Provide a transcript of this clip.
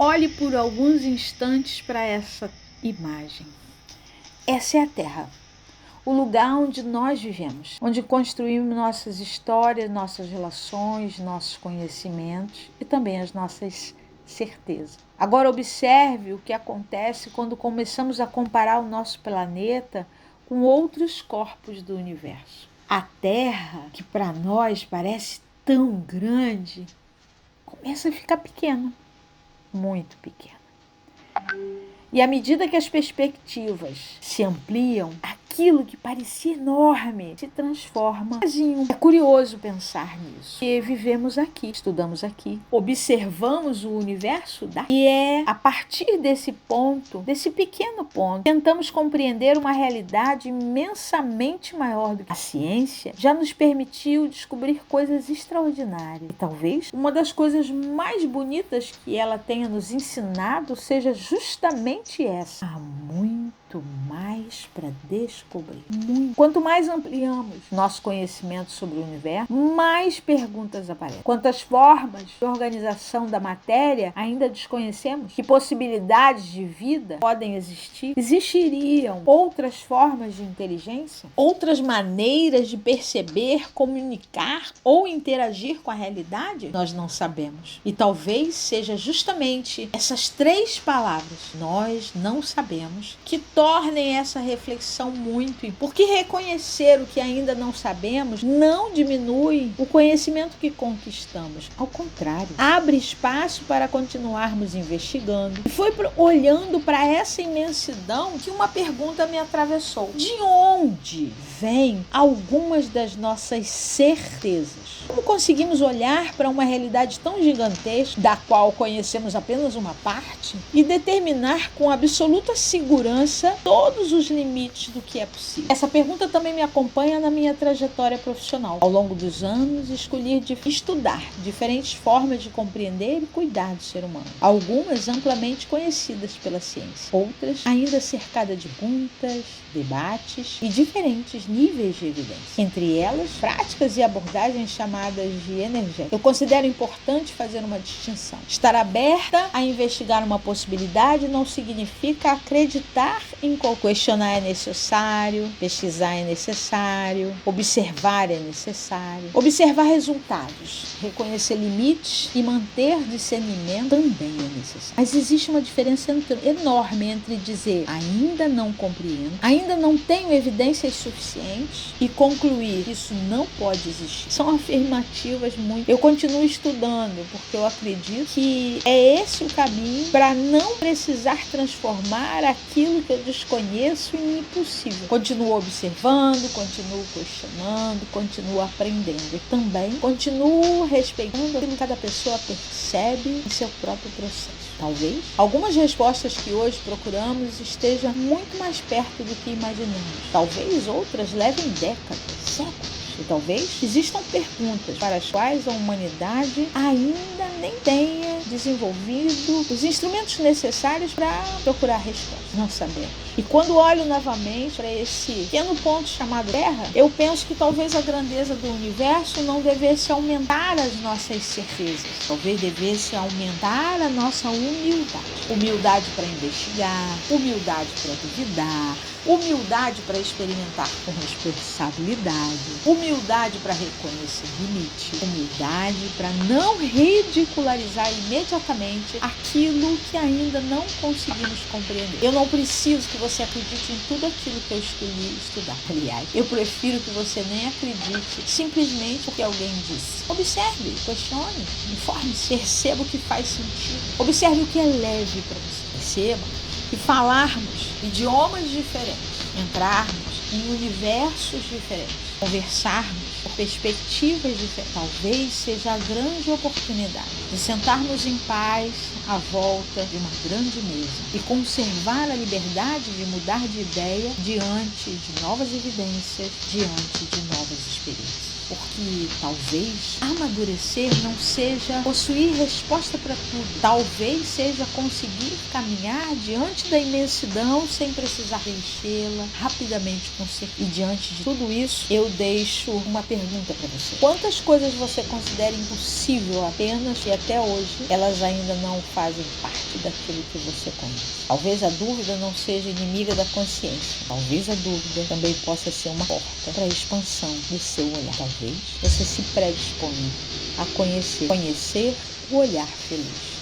Olhe por alguns instantes para essa imagem. Essa é a Terra, o lugar onde nós vivemos, onde construímos nossas histórias, nossas relações, nossos conhecimentos e também as nossas certezas. Agora observe o que acontece quando começamos a comparar o nosso planeta com outros corpos do universo. A Terra, que para nós parece tão grande, começa a ficar pequena. Muito pequena. E à medida que as perspectivas se ampliam, aquilo que parecia enorme se transforma em um. É curioso pensar nisso. E vivemos aqui, estudamos aqui, observamos o universo daqui. E é a partir desse ponto, desse pequeno ponto, tentamos compreender uma realidade imensamente maior do que a ciência já nos permitiu descobrir coisas extraordinárias. E talvez uma das coisas mais bonitas que ela tenha nos ensinado seja justamente essa. Há muito mais para descobrir. Muito. Quanto mais ampliamos nosso conhecimento sobre o universo, mais perguntas aparecem. Quantas formas de organização da matéria ainda desconhecemos? Que possibilidades de vida podem existir? Existiriam outras formas de inteligência? Outras maneiras de perceber, comunicar ou interagir com a realidade? Nós não sabemos. E talvez seja justamente essas três palavras, nós não sabemos, que tornem essa reflexão muito importante. Porque reconhecer o que ainda não sabemos não diminui o conhecimento que conquistamos. Ao contrário, abre espaço para continuarmos investigando. E foi olhando para essa imensidão que uma pergunta me atravessou. De onde vêm algumas das nossas certezas? Como conseguimos olhar para uma realidade tão gigantesca, da qual conhecemos apenas uma parte, e determinar com absoluta segurança todos os limites do que é possível? Essa pergunta também me acompanha na minha trajetória profissional. Ao longo dos anos, escolhi estudar diferentes formas de compreender e cuidar do ser humano. Algumas amplamente conhecidas pela ciência, outras ainda cercadas de perguntas, debates e diferentes níveis de evidência. Entre elas, práticas e abordagens chamadas de energética. Eu considero importante fazer uma distinção. Estar aberta a investigar uma possibilidade não significa acreditar em qual. Questionar é necessário, pesquisar é necessário, observar é necessário, observar resultados, reconhecer limites e manter discernimento também é necessário. Mas existe uma diferença enorme entre dizer ainda não compreendo, ainda não tenho evidências suficientes e concluir que isso não pode existir. São afirmativas muito. Eu continuo estudando porque eu acredito que é esse o caminho para não precisar transformar aquilo que eu desconheço em impossível. Continuo observando, continuo questionando, continuo aprendendo e também continuo respeitando aquilo que cada pessoa percebe em seu próprio processo. Talvez algumas respostas que hoje procuramos estejam muito mais perto do que imaginamos. Talvez outras levem décadas, séculos. E talvez existam perguntas para as quais a humanidade ainda nem tenha desenvolvido os instrumentos necessários para procurar respostas. Não sabemos. E quando olho novamente para esse pequeno ponto chamado Terra, eu penso que talvez a grandeza do universo não devesse aumentar as nossas certezas. Talvez devesse aumentar a nossa humildade. Humildade para investigar, humildade para duvidar, humildade para experimentar com responsabilidade, humildade para reconhecer limite, humildade para não ridicularizar imediatamente aquilo que ainda não conseguimos compreender. Eu não preciso que você acredite em tudo aquilo que eu escolhi estudar. Aliás, eu prefiro que você nem acredite simplesmente porque alguém disse. Observe, questione, informe-se, perceba o que faz sentido. Observe o que é leve para você. Perceba que falarmos idiomas diferentes, entrarmos em universos diferentes, conversarmos por perspectivas diferentes, talvez seja a grande oportunidade de sentarmos em paz à volta de uma grande mesa e conservar a liberdade de mudar de ideia diante de novas evidências, diante de novas experiências. porque talvez amadurecer não seja possuir resposta para tudo. Talvez seja conseguir caminhar diante da imensidão sem precisar enchê-la rapidamente com certeza. E diante de tudo isso, eu deixo uma pergunta para você. Quantas coisas você considera impossível apenas e até hoje elas ainda não fazem parte daquilo que você conhece? Talvez a dúvida não seja inimiga da consciência. Talvez a dúvida também possa ser uma porta para a expansão do seu olhar. Talvez você se predisponha a conhecer o olhar feliz.